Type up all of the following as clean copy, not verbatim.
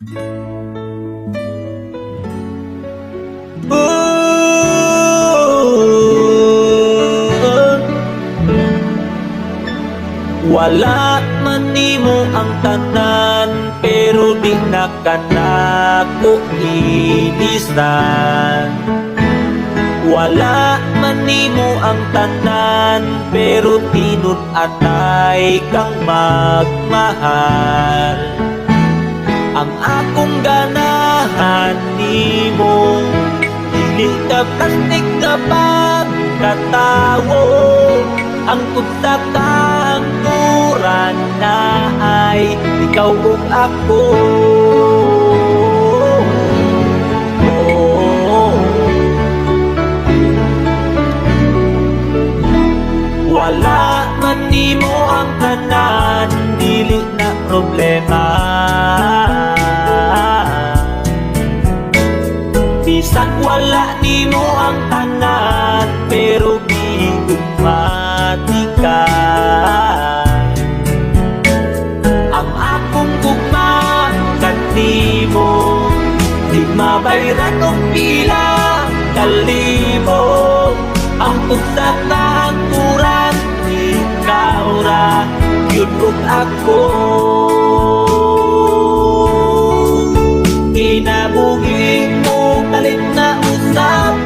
Wala man nimo ang tanan, pero di na kanako ilisan. Wala man nimo ang tanan, pero tinud atay kang magmahal. Ang akong ganahan nimo, dili ka plastik na pagkatawo. Ang kutsa kangkuran na ay ikaw ug ako. Wala man nimo ang tanan, dili na problema. Bisag wala nimo ang tanan, pero bigumati ka. Ang akong gugma kanimo, di mabayran og pila kalimo. Ang kutsa kangkuran, ikaw ra yun ug ako. Kinabuhi mo kalit na usap,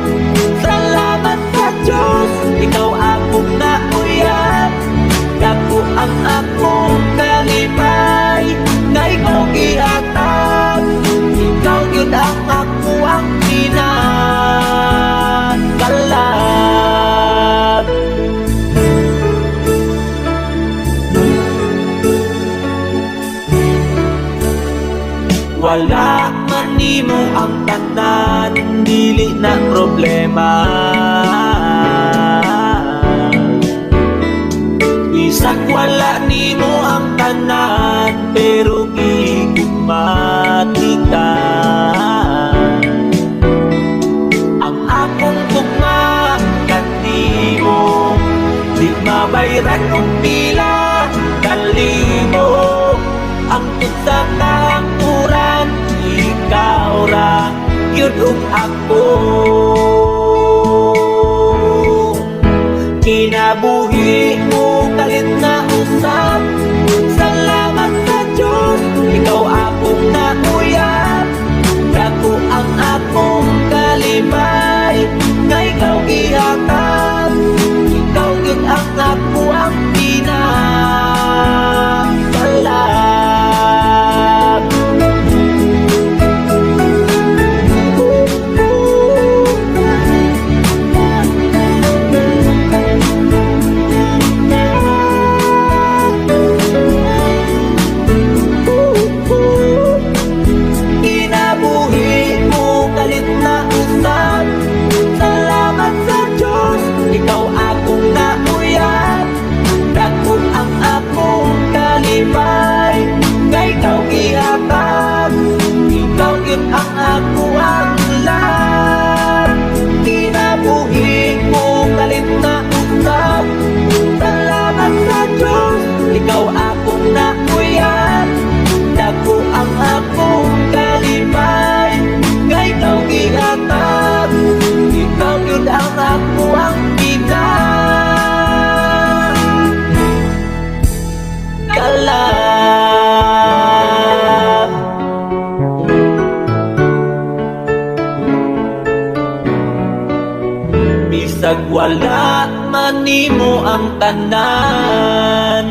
salamat sa Diyos, ikaw akong nauyab. Dako ang akong kalipay, na ikaw gihatag. Ikaw yun ang ako ang kinakalab. Wala man nimo ang tanan, dili na problema. Bisag wala nimo ang tanan, pero gigumati ka. Ang akong tugma kanimo, di mabayran og pila kalimo. Ang kutsa kangkuran, ikaw ra yun ug ako. Kinabuhi mo kalit na usap, salamat sa Diyos, ikaw akong nauyab. Dako ang akong kalimay, na ikaw gihatag. Ikaw yun ang ako ang pinakalab. Bisag wala man nimo ang tanan,